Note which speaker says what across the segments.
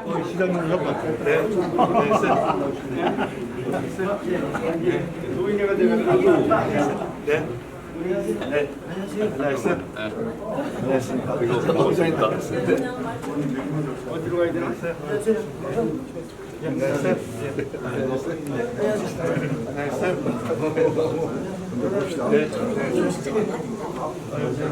Speaker 1: 시장님 협박. 네. 네. 노인네가 되면 네. 네. 안녕하세요. 안녕하십니까.
Speaker 2: 너무 재밌다.
Speaker 1: 어디로 가야 되나? 안녕하세요. 안녕하세요.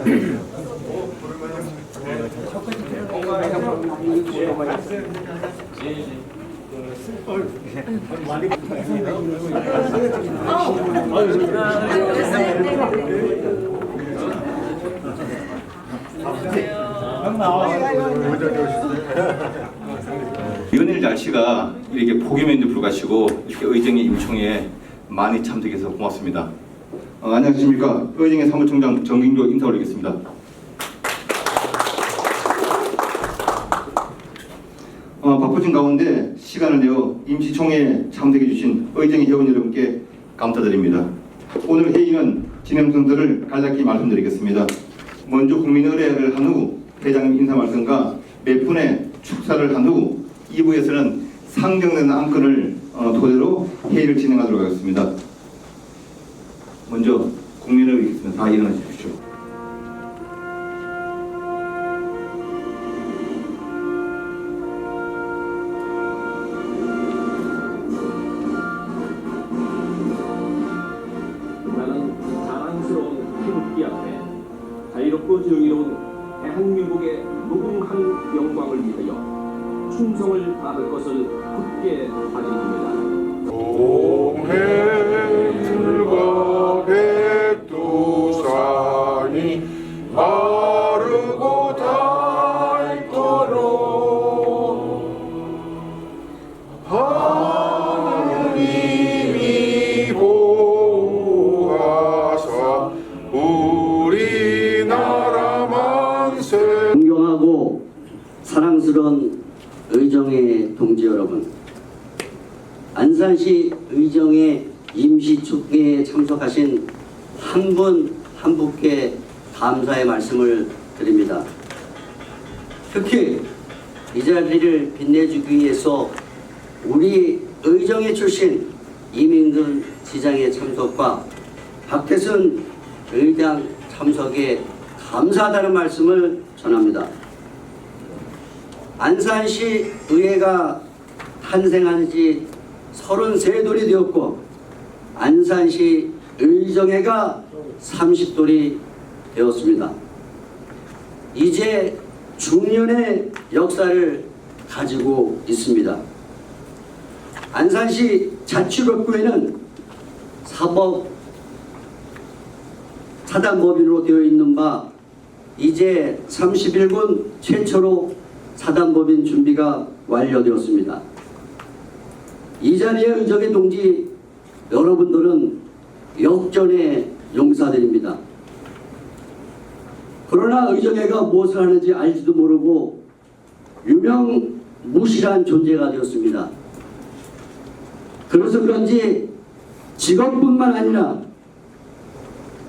Speaker 2: 연일 날씨가 이렇게 폭염에도 불구하고 이렇게 의정의 임총회에 많이 참석해서 고맙습니다. 안녕하십니까. 의정의 사무총장 정경조 인사 올리겠습니다. 바쁘신 가운데 시간을 내어 임시총회에 참석해 주신 의정의 회원 여러분께 감사드립니다. 오늘 회의는 진행 순서를 간략히 말씀드리겠습니다. 먼저 국민 의례를 한 후 회장님 인사 말씀과 몇 분의 축사를 한 후 2부에서는 상정된 안건을 토대로 회의를 진행하도록 하겠습니다. 먼저 국민을 위해서 다 일어나 주십시오.
Speaker 3: 나는 자랑스러운 태극기 앞에 자유롭고 정의로운 대한민국의 무궁한 영광을 위하여 충성을 다할 것을 굳게 다짐합니다.
Speaker 4: 동해들과 백두산이 마르고 닳도록 하느님이 보호하사 우리나라 만세.
Speaker 5: 존경하고 사랑스러운 의정의 동지 여러분, 안산시 의정의 임시총회에 참석하신 한 분 한 분께 감사의 말씀을 드립니다. 특히 이 자리를 빛내주기 위해서 우리 의정의 출신 이민근 시장의 참석과 박태순 의장 참석에 감사하다는 말씀을 전합니다. 안산시 의회가 탄생한 지 33돌이 되었고 안산시 의정회가 30돌이 되었습니다. 이제 중년의 역사를 가지고 있습니다. 안산시 자치법규에는 사법 사단법인으로 되어 있는 바 이제 31군 최초로 사단법인 준비가 완료되었습니다. 이 자리에 의정의 동지 여러분들은 역전의 용사들입니다. 그러나 의정회가 무엇을 하는지 알지도 모르고 유명무실한 존재가 되었습니다. 그래서 그런지 직원뿐만 아니라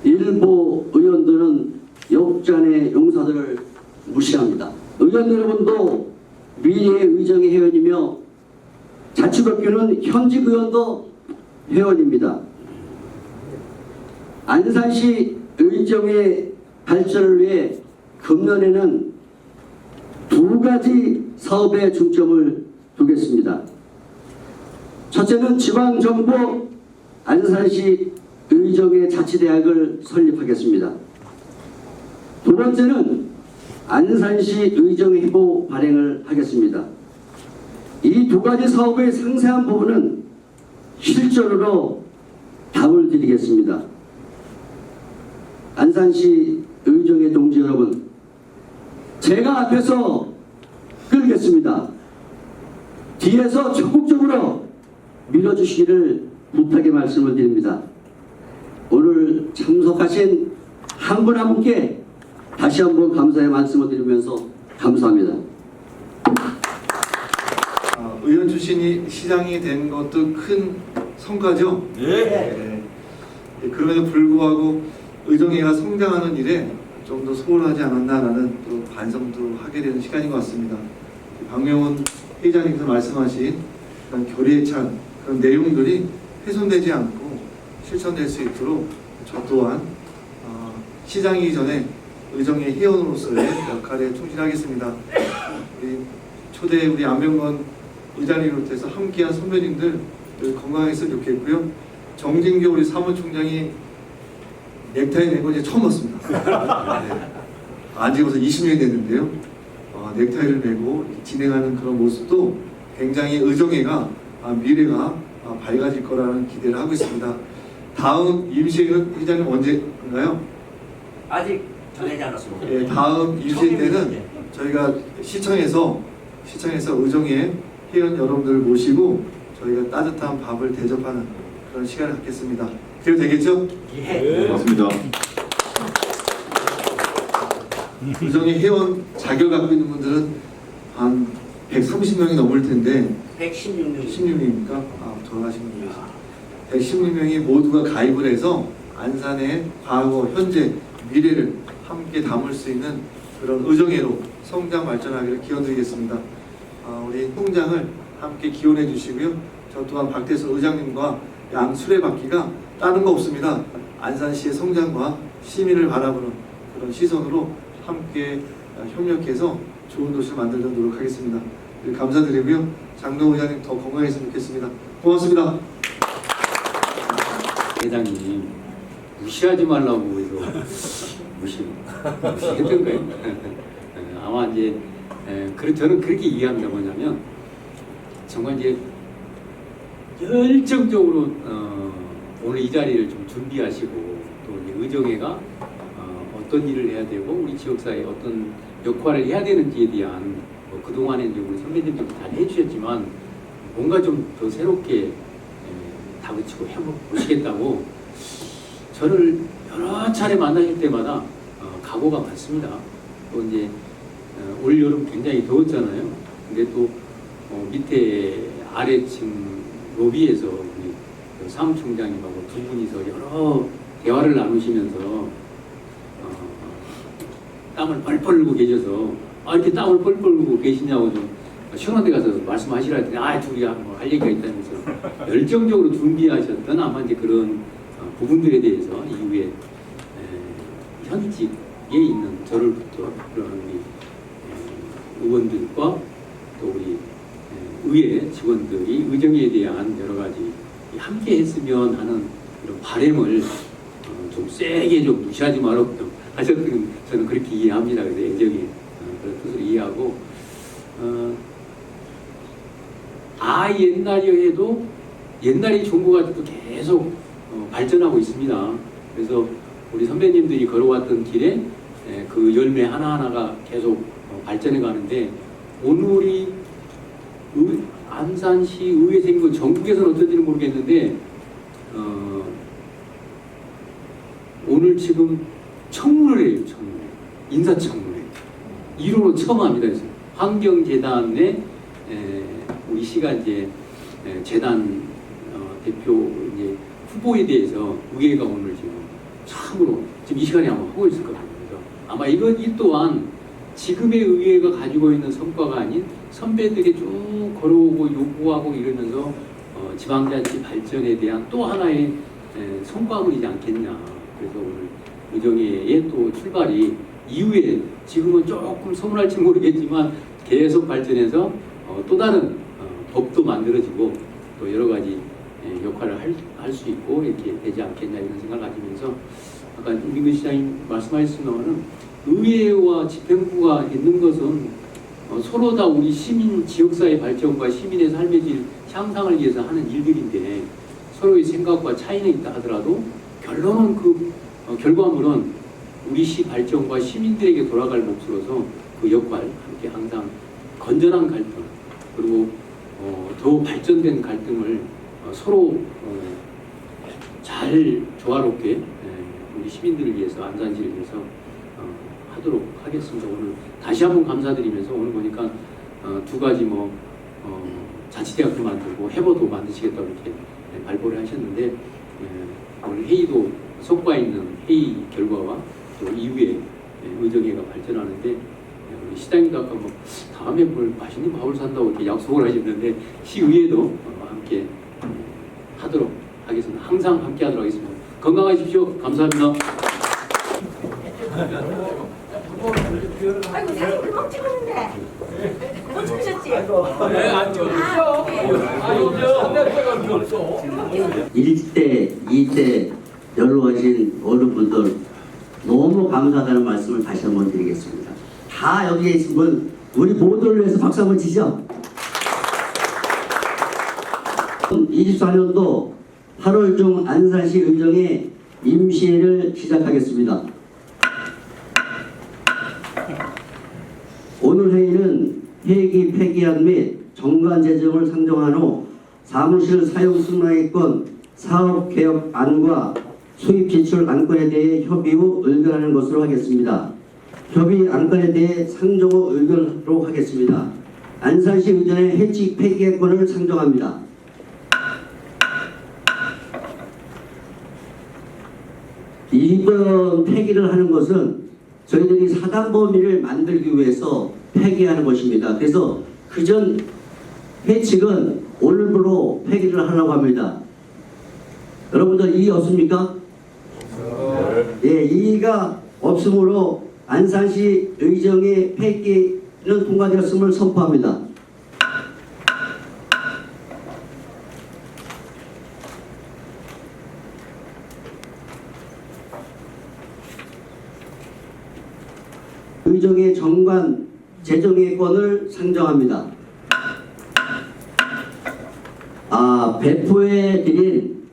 Speaker 5: 일부 의원들은 역전의 용사들을 무시합니다. 의원 여러분도 미래의 의정의 회원이며 자치법규는 현직 의원도 회원입니다. 안산시 의정의 발전을 위해 금년에는 두 가지 사업에 중점을 두겠습니다. 첫째는 지방정부 안산시 의정의 자치대학을 설립하겠습니다. 두 번째는 안산시 의정회보 발행을 하겠습니다. 이 두 가지 사업의 상세한 부분은 실전으로 답을 드리겠습니다. 안산시 의정의 동지 여러분, 제가 앞에서 끌겠습니다. 뒤에서 적극적으로 밀어주시기를 부탁의 말씀을 드립니다. 오늘 참석하신 한 분 한 분께 다시 한번 감사의 말씀을 드리면서 감사합니다.
Speaker 1: 의원 출신이 시장이 된 것도 큰 성과죠. 네. 그럼에도 불구하고 의정회가 성장하는 일에 좀 더 소홀하지 않았나라는 또 반성도 하게 되는 시간인 것 같습니다. 박명훈 회장님께서 말씀하신 그런 결의에 찬 그런 내용들이 훼손되지 않고 실천될 수 있도록 저 또한 시장이기 전에 의정의 회원으로서의 역할에 충실하겠습니다. 초대 우리 안병건 의장님을 비롯해서 함께한 선배님들 건강했으면 좋겠고요. 정진교 우리 사무총장이 넥타이 매고 이제 처음 봤습니다. 네. 안지 벌써 20년이 됐는데요. 넥타이를 매고 진행하는 그런 모습도 굉장히 의정회가 미래가 밝아질 거라는 기대를 하고 있습니다. 다음 임시회는 회장님 언제인가요?
Speaker 6: 아직 정하지 않았습니다.
Speaker 1: 예, 다음 임시회 때는 저희가 시청에서 의정회 회원 여러분들 모시고 저희가 따뜻한 밥을 대접하는 그런 시간을 갖겠습니다. 그래도 되겠죠?
Speaker 6: 예.
Speaker 2: 맞습니다.
Speaker 1: 의정회 회원 자격 갖고 있는 분들은 한 130명이 넘을 텐데
Speaker 6: 116명.
Speaker 1: 16명입니까? 돌아가신 분이 계시죠. 116명이 모두가 가입을 해서 안산의 과거, 현재, 미래를 함께 담을 수 있는 그런 의정회로 성장 발전하기를 기원드리겠습니다. 우리 통장을 함께 기원해 주시고요. 저 또한 박대수 의장님과 양 수레바퀴가 다른 거 없습니다. 안산시의 성장과 시민을 바라보는 그런 시선으로 함께 협력해서 좋은 도시를 만들도록 노력하겠습니다. 감사드리고요. 장동 의장님 더 건강했으면 좋겠습니다. 고맙습니다.
Speaker 7: 회장님 무시하지 말라고 해서 무시했던 거예요. 아마 이제 저는 그렇게 이해합니다. 뭐냐면 정말 이제 열정적으로 오늘 이 자리를 좀 준비하시고 또 이제 의정회가 어떤 일을 해야 되고 우리 지역사회에 어떤 역할을 해야 되는지에 대한 그동안에 이제 우리 선배님들도 잘 해주셨지만 뭔가 좀 더 새롭게 다그치고 해보시겠다고 저를 여러 차례 만나실 때마다 각오가 많습니다. 또 이제 올 여름 굉장히 더웠잖아요. 근데 또 밑에 아래층 로비에서 우리 사무총장님하고 두 분이서 여러 대화를 나누시면서 땀을 뻘뻘 흘리고 계셔서 이렇게 땀을 뻘뻘 흘리고 계시냐고 좀 시원한 데 가서 말씀하시라 했더니 둘이 뭐 할 얘기가 있다면서 열정적으로 준비하셨던 아마 이제 그런 부분들에 대해서 이후에 현직에 있는 저를 부터 그런 우리 의원들과 또 우리 의회 직원들이 의정에 대한 여러 가지 함께 했으면 하는 이런 바람을 좀 세게 좀 무시하지 말라고 하셨던 저는 그렇게 이해합니다. 그래서 애정이 그런 뜻을 이해하고 옛날이라 해도 옛날이 좋은 것 같아도 계속 발전하고 있습니다. 그래서 우리 선배님들이 걸어왔던 길에 그 열매 하나하나가 계속 발전해 가는데 오늘이 안산시 의회 생긴 건 전국에서는 어떤지는 모르겠는데 오늘 지금 청문회를 해요. 청문회. 인사청문회. 1호로 처음 합니다. 그래서 환경재단의 우리 시가 이제 재단 대표 이제 후보에 대해서 의회가 오늘 지금 참으로 지금 이 시간에 아마 하고 있을 겁니다. 그래서 아마 이 또한 지금의 의회가 가지고 있는 성과가 아닌 선배들이 쭉 걸어오고 요구하고 이러면서 지방자치 발전에 대한 또 하나의 성과물이지 않겠냐. 그래서 오늘 의정회의 또 출발이 이후에 지금은 조금 서운할지 모르겠지만 계속 발전해서 또 다른 법도 만들어지고 또 여러 가지 역할을 할 수 있고 이렇게 되지 않겠냐 이런 생각을 가지면서 아까 임민근 시장님 말씀하셨던 거는 의회와 집행부가 있는 것은 서로 다 우리 시민 지역사회 발전과 시민의 삶의 질 향상을 위해서 하는 일들인데 서로의 생각과 차이는 있다 하더라도 결론은 결과물은 우리 시 발전과 시민들에게 돌아갈 몫으로서 그 역할 함께 항상 건전한 갈등 그리고 더 발전된 갈등을 서로 잘 조화롭게 우리 시민들을 위해서 안산시를 위해서 하도록 하겠습니다. 오늘 다시 한번 감사드리면서 오늘 보니까 두 가지 자치대학교 만들고 해보도 만드시겠다고 이렇게 발표를 하셨는데 오늘 회의도 성과 있는 회의 결과와 또 이후에 의정회가 발전하는데 우리 시장님도 아까 뭐 다음에 뭘 맛있는 밥을 산다고 이렇게 약속을 하셨는데 시의회도 함께 하도록 하겠습니다. 항상 함께 하도록 하겠습니다. 건강하십시오. 감사합니다.
Speaker 8: 아이고 사진 금방 찍었는데 못 찍으셨지?
Speaker 5: 일대, 이대 연로 하신 어른분들 너무 감사하다는 말씀을 다시 한번 드리겠습니다. 다 여기에 있은 분 우리 모두를 위해서 박수 한번 치죠. 24년도 8월 중 안산시 의정의 임시회를 시작하겠습니다. 오늘 회의는 회기 폐기안 및 정관 재정을 상정한 후 사무실 사용 승낙권 사업 개혁 안과 수입 지출 안건에 대해 협의 후 의결하는 것으로 하겠습니다. 협의 안건에 대해 상정 후 의결하도록 하겠습니다. 안산시 의전의 해직 폐기권을 상정합니다. 이번 폐기를 하는 것은 저희들이 사단 범위를 만들기 위해서 폐기하는 것입니다. 그래서 그전 해칙은 오늘부로 폐기를 하려고 합니다. 여러분들 이의 없습니까? 예, 이의가 없으므로 안산시 의정의 폐기는 통과되었음을 선포합니다. 의정의 정관 재정의권을 상정합니다. 배포해 드린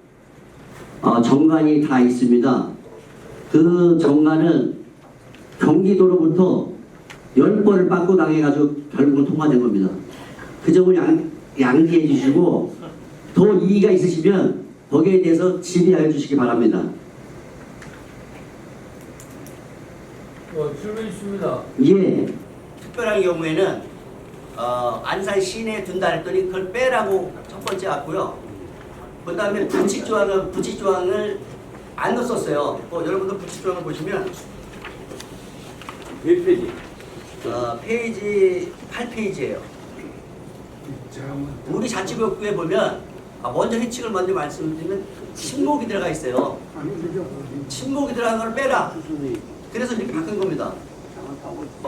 Speaker 5: 정관이 다 있습니다. 그 정관은 경기도로부터 10번을 빠꾸 당해가지고 결국은 통과된 겁니다. 그 점을 양지해 주시고 더 이의가 있으시면 거기에 대해서 질의하여 주시기 바랍니다.
Speaker 4: 질문 있습니다.
Speaker 5: 예.
Speaker 6: 특별한 경우에는 안산 시내에 둔다 했더니 그걸 빼라고 첫 번째 왔고요. 그 다음에 부칙조항을 안 넣었어요. 여러분들 부칙조항을 보시면
Speaker 3: 몇 페이지?
Speaker 6: 페이지 8페이지예요. 우리 자치구역구에 보면 먼저 해칙을 먼저 말씀드리면 침묵이 들어가 있어요. 침묵이 들어간 걸 빼라. 그래서 이렇게 바꾼 겁니다.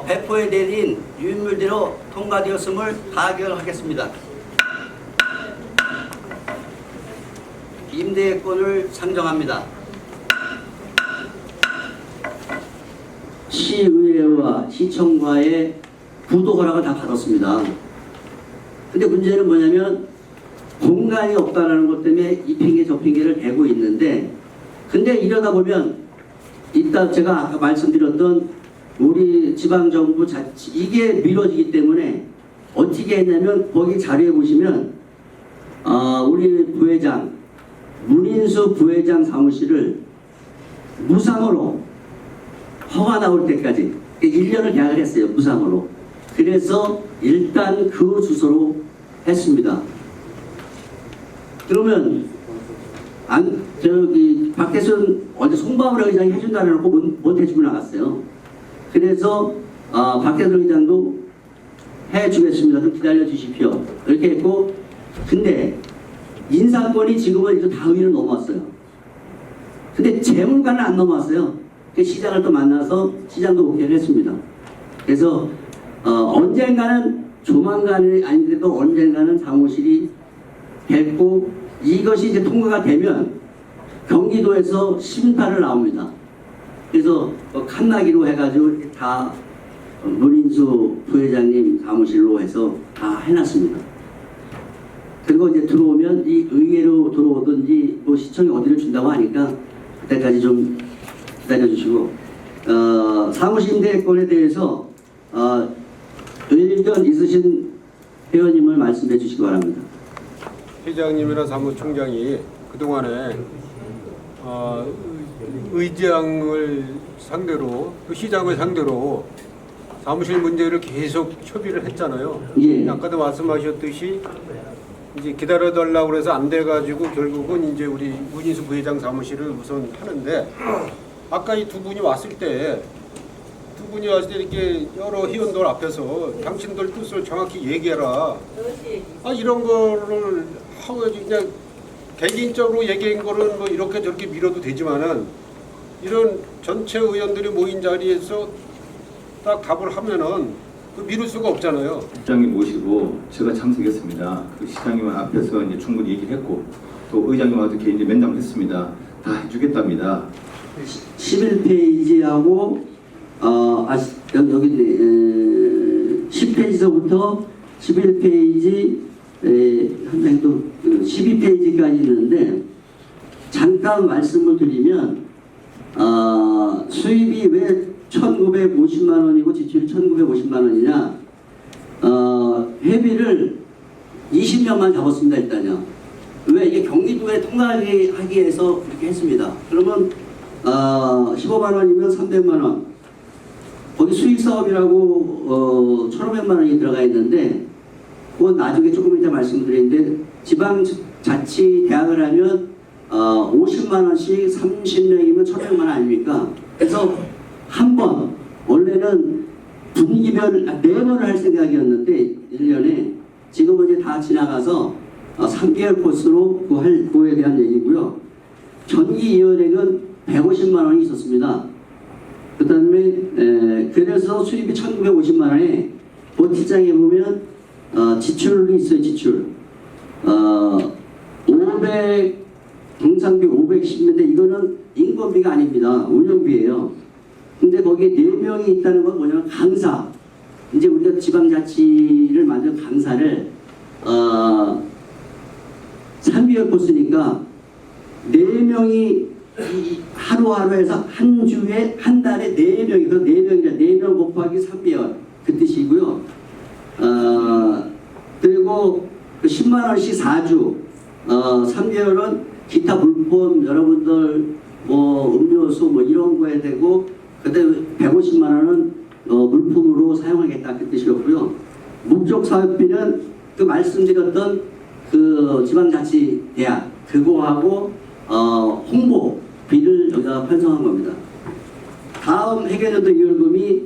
Speaker 6: 배포에 내린 유인물대로 통과되었음을 가결하겠습니다. 임대권을 상정합니다.
Speaker 5: 시의회와 시청과의 부도 허락을 다 받았습니다. 근데 문제는 뭐냐면 공간이 없다는 것 때문에 이 핑계 저 핑계를 대고 있는데, 근데 이러다 보면 이따 제가 아까 말씀드렸던 우리 지방정부 자치 이게 미뤄지기 때문에 어떻게 했냐면 거기 자료에 보시면 우리 부회장 문인수 부회장 사무실을 무상으로 허가 나올 때까지 1년을 계약을 했어요. 무상으로. 그래서 일단 그 주소로 했습니다. 그러면 박대순 어제 송방울 의장이 해준다는 놓고 못 해주고 나갔어요. 그래서 박대순 의장도 해주겠습니다. 좀 기다려 주십시오. 이렇게 했고, 근데 인사권이 지금은 이제 다 의회를 넘어왔어요. 근데 재물관은 안 넘어왔어요. 시장을 또 만나서 시장도 오케이를 했습니다. 그래서 언젠가는 조만간이 아닌데도 언젠가는 사무실이 됐고, 이것이 이제 통과가 되면 경기도에서 심사를 나옵니다. 그래서 칸나기로 해가지고 다 문인수 부회장님 사무실로 해서 다 해놨습니다. 그리고 이제 들어오면 이 의회로 들어오든지 뭐 시청이 어디를 준다고 하니까 그때까지 좀 기다려주시고, 사무실 임대권에 대해서 의견 있으신 회원님을 말씀해 주시기 바랍니다.
Speaker 9: 회장님이나 사무총장이 그동안에 의장을 상대로 또 시장을 상대로 사무실 문제를 계속 협의를 했잖아요.
Speaker 5: 예.
Speaker 9: 아까도 말씀하셨듯이 이제 기다려달라고 그래서 안 돼가지고 결국은 이제 우리 문인수 부회장 사무실을 우선 하는데, 아까 이 두 분이 왔을 때 두 그분이 왔을 때 이렇게 여러 회원들 앞에서 당신들 뜻을 정확히 얘기해라. 아 이런 거를 하고 그냥 개인적으로 얘기한 거는 뭐 이렇게 저렇게 밀어도 되지만은 이런 전체 의원들이 모인 자리에서 딱 답을 하면은 그 미룰 수가 없잖아요.
Speaker 2: 시장님 모시고 제가 참석했습니다. 그 시장님 앞에서 이제 충분히 얘기했고 또 의장님하고도 개인적으로 면담을 했습니다. 다 해주겠답니다.
Speaker 5: 11페이지하고 여기 10페이지서부터 11페이지 한 장도 12페이지까지 있는데 잠깐 말씀을 드리면 수입이 왜 1,950만 원이고 지출이 1,950만 원이냐? 회비를 20년만 잡았습니다 일단요. 왜 이게 경기도에 통과하기 위해서 그렇게 했습니다. 그러면 15만 원이면 300만 원. 거기 수익 사업이라고 1,500만 원이 들어가 있는데 그건 나중에 조금 이따 말씀드리는데 지방자치 대학을 하면 50만 원씩 30명이면 1,100만 원 아닙니까? 그래서 한 번 원래는 분기별 4번을 할 생각이었는데 1년에 지금은 이제 다 지나가서 3개월 코스로 그거에 대한 얘기고요. 전기위원회는 150만 원이 있었습니다. 그 다음에 그래서 수입이 1,950만 원에 보티장에 보면 지출이 있어요. 지출 500 경상비 510인데 이거는 인건비가 아닙니다. 운영비예요. 근데 거기에 4명이 있다는 건 뭐냐면 강사. 이제 우리가 지방자치를 만든 강사를 3개월 코스니까 4명이 하루하루에서 한 주에 한 달에 4명이 그 4명이라 4명 곱하기 3개월 그 뜻이고요. 그리고 10만 원씩 4주 3개월은 기타 물품 여러분들 뭐 음료수 뭐 이런 거에 되고 그때 150만 원은 물품으로 사용하겠다 그 뜻이었고요. 목적 사업비는 그 말씀드렸던 그 지방자치 대학 그거하고 홍보비를 여기다 편성한 겁니다. 다음 회계연도 이월금이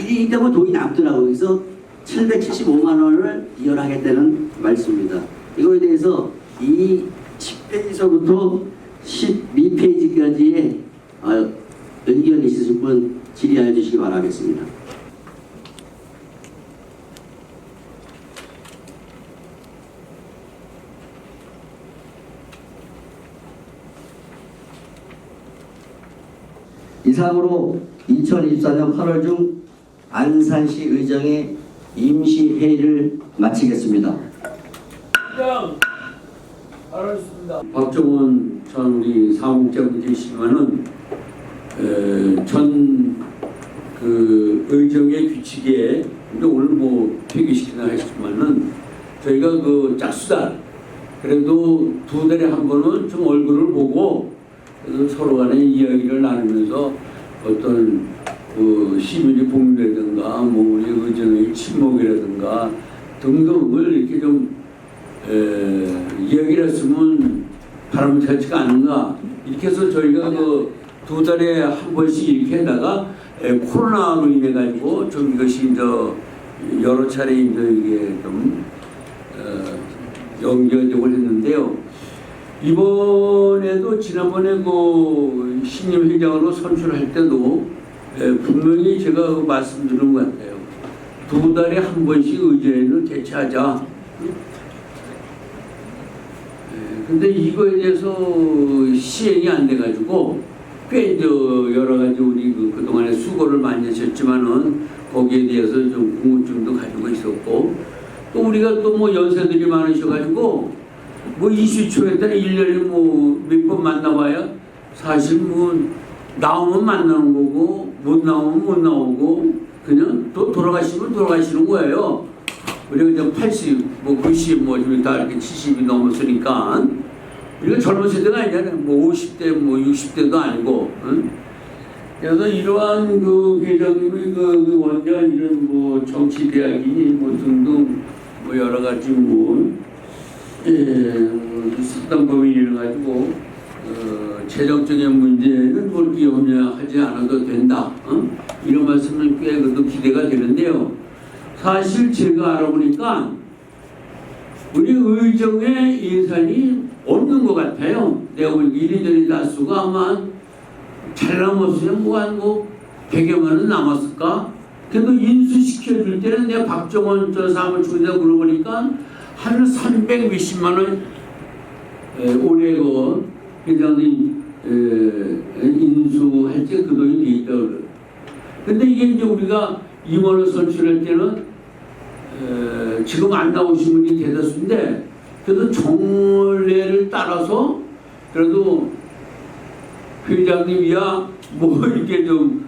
Speaker 5: 이때부터 돈이 남더라고요. 그래서 775만 원을 이월하겠다는 말씀입니다. 이거에 대해서 이 10페이지서부터 12페이지까지의 의견이 있으신 분 질의하여 주시기 바라겠습니다. 이상으로 2024년 8월 중 안산시 의정의 임시회의를 마치겠습니다.
Speaker 7: 박정원 전 우리 사무국장님이시지만은 전 그 의정의 규칙에 근데 오늘 뭐 폐기시키나 했지만은 저희가 그 짝수달 그래도 2달에 한 번은 좀 얼굴을 보고 서로 간에 이야기를 나누면서 어떤 그 시민의 복리라든가 뭐 우리 의정의 친목이라든가 등등을 이렇게 좀 이야기를 했으면 바람직하지가 않은가 이렇게 해서 저희가 그 2달에 한 번씩 이렇게 해다가 코로나로 인해 가지고 좀 이것이 이제 여러 차례 이제 이게 좀 연기되고 했는데요. 이번에도 지난번에 그 신임 회장으로 선출할 때도 분명히 제가 말씀드린 것 같아요. 2달에 한 번씩 의제를 개최하자. 근데 이거에 대해서 시행이 안 돼가지고 꽤 여러 가지 우리 그동안에 수고를 많이 하셨지만은 거기에 대해서 좀 궁금증도 가지고 있었고 또 우리가 또 뭐 연세들이 많으셔가지고 뭐 이슈초에 따라 1년에 뭐 몇 번 만나봐야 사실 뭐 나오면 만나는 거고 못 나오면 못 나오고 그냥 또 돌아가시면 돌아가시는 거예요. 우리가 이제 80, 뭐 90, 뭐 다 이렇게 70이 넘었으니까 우리가 젊은 세대가 아니잖아요. 뭐 50대, 뭐 60대도 아니고. 응? 그래서 이러한 그 회장님의 그 원장 이런 뭐 정치 대학이니 뭐 등등 뭐 여러 가지 뭐 사단법인 이래 가지고 재정적인 문제는 뭘 염려하지 않아도 된다. 이런 말씀은 꽤 그래도 기대가 되는데요. 사실 제가 알아보니까 우리 의정의 예산이 없는 것 같아요. 내가 보니까 이리저리 다수가 아마 잘 남았으면 뭐한 100여만 원 남았을까? 그래도 인수시켜줄 때는 내가 박정원 저 사무총장 물어보니까 한 300 몇십만 원 올해 그 회장님 인수할 때 그 돈이 돼 있다고 그래요. 근데 이게 이제 우리가 임원을 선출할 때는 지금 안 나오신 분이 대다수인데 그래도 정례를 따라서 그래도 회장님이야 뭐 이렇게 좀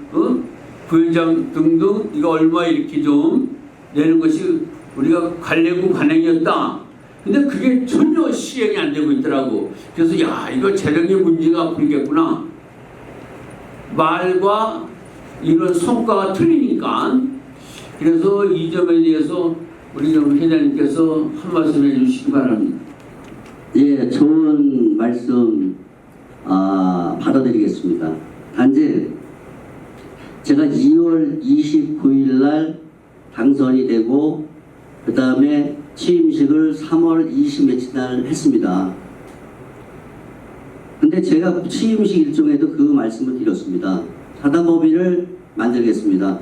Speaker 7: 부회장 등등 이거 얼마 이렇게 좀 내는 것이 우리가 관례고 관행이었다. 근데 그게 전혀 시행이 안 되고 있더라고. 그래서 야 이거 재정의 문제가 풀리겠구나. 말과 이런 성과가 틀리니까. 그래서 이 점에 대해서 우리 좀 회장님께서 한 말씀 해주시기 바랍니다.
Speaker 5: 예, 좋은 말씀 받아드리겠습니다. 단지 제가 2월 29일 날 당선이 되고 그 다음에 취임식을 3월 20 며칠 날 했습니다. 근데 제가 취임식 일정에도 그 말씀을 드렸습니다. 사단법인을 만들겠습니다.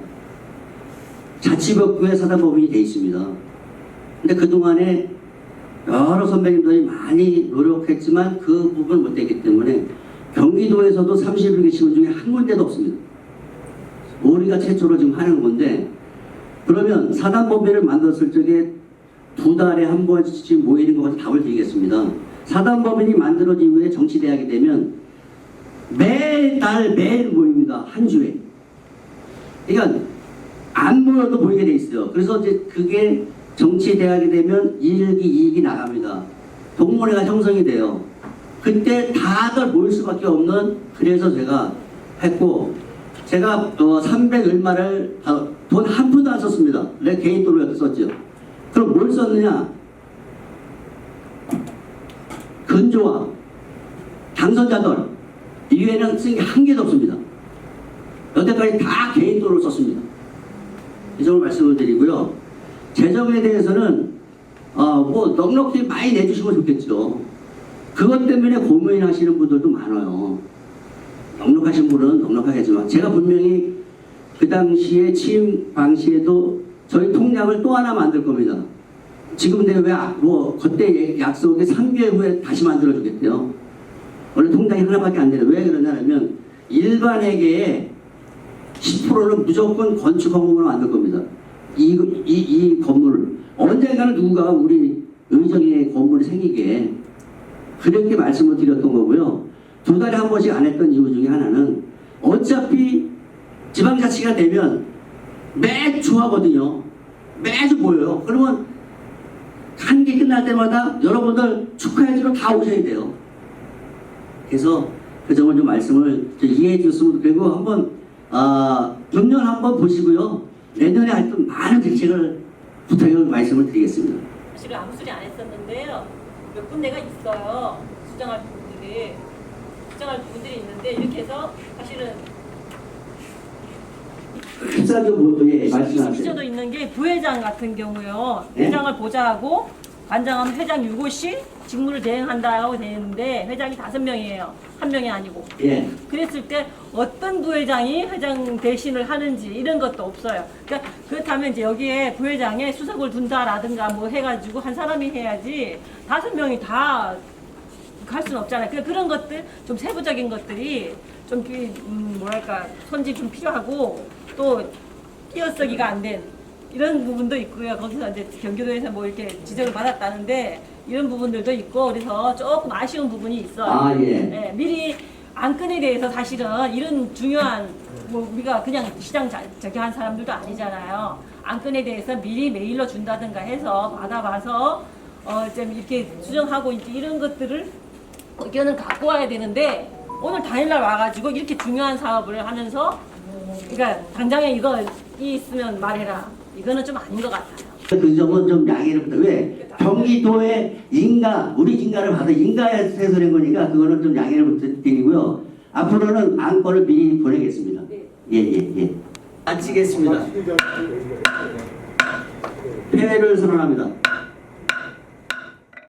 Speaker 5: 자치법규에 사단법인이 되어 있습니다. 근데 그동안에 여러 선배님들이 많이 노력했지만 그 부분을 못 됐기 때문에 경기도에서도 31개 시군 중에 한 군데도 없습니다. 우리가 최초로 지금 하는 건데 그러면 사단법인을 만들었을 적에 2달에 한 번씩 모이는 것 같아서 답을 드리겠습니다. 사단법인이 만들어진 이후에 정치대학이 되면 매달 매일 모입니다. 한 주에. 그러니까 안 모여도 모이게 돼 있어요. 그래서 이제 그게 정치대학이 되면 1기, 2기 나갑니다. 동문회가 형성이 돼요. 그때 다들 모일 수밖에 없는 그래서 제가 했고 제가 300 얼마를 돈 한 푼도 안 썼습니다. 내 개인 돈으로 썼죠. 그럼 뭘 썼느냐? 근조와 당선자들 이외에는 쓴 게 한 개도 없습니다. 여태까지 다 개인 돈으로 썼습니다. 이 점을 말씀을 드리고요. 재정에 대해서는 뭐 넉넉히 많이 내주시면 좋겠죠. 그것 때문에 고민하시는 분들도 많아요. 넉넉하신 분은 넉넉하겠지만 제가 분명히 그 당시에 취임 당시에도 저희 통장을 또 하나 만들 겁니다. 지금 내가 왜 그때 약속에 3개월 후에 다시 만들어주겠대요. 원래 통장이 하나밖에 안 되는데 왜 그러냐면 일반회계에 10%는 무조건 건축 건물로 만들 겁니다. 이 건물을 언젠가는 누군가 우리 의정의 건물이 생기게 그렇게 말씀을 드렸던 거고요. 2달에 한 번씩 안 했던 이유 중에 하나는 어차피 지방자치가 되면 매주 하거든요. 매주 모여요. 그러면 한 개 끝날 때마다 여러분들 축하해주러 다 오셔야 돼요. 그래서 그 점을 좀 말씀을 이해해 주셨으면 그리고 한번 6년 한번 보시고요. 내년에 하여튼 많은 정책을 부탁을 말씀을 드리겠습니다.
Speaker 8: 사실은 아무 소리 안 했었는데요. 몇 군데가 있어요. 수정할 부분들이 있는데 이렇게 해서 사실은
Speaker 5: 예, 말씀하세요.
Speaker 8: 기저도 있는 게 부회장 같은 경우요.
Speaker 5: 네?
Speaker 8: 회장을 보좌하고 관장하면 회장 유고시 직무를 대행한다고 되는데 회장이 5명이에요. 1명이 아니고.
Speaker 5: 예.
Speaker 8: 그랬을 때 어떤 부회장이 회장 대신을 하는지 이런 것도 없어요. 그러니까 그렇다면 이제 여기에 부회장에 수석을 둔다라든가 뭐 해가지고 한 사람이 해야지 5명이 다 할 수는 없잖아요. 그런 것들 좀 세부적인 것들이 좀 뭐랄까 손질 좀 필요하고 또 띄어쓰기가 안 된 이런 부분도 있고요. 거기서 이제 경기도에서 뭐 이렇게 지적을 받았다는데 이런 부분들도 있고 그래서 조금 아쉬운 부분이 있어요. 예, 미리 안건에 대해서 사실은 이런 중요한 뭐 우리가 그냥 시장 저기 한 사람들도 아니잖아요. 안건에 대해서 미리 메일로 준다든가 해서 받아봐서 좀 이렇게 수정하고 이제 이런 것들을 의견을 갖고 와야 되는데 오늘 당일날 와가지고 이렇게 중요한 사업을 하면서 그러니까 당장에 이거 있으면 말해라. 이거는 좀 아닌 것 같아요.
Speaker 5: 그 점은 좀 양해를 부탁. 왜? 경기도의 인가, 우리 인가를 받아 인가에서 해설한 거니까 그거는 좀 양해를 부탁드리고요. 앞으로는 안건을 미리 보내겠습니다. 예. 마치겠습니다. 패배를 선언합니다.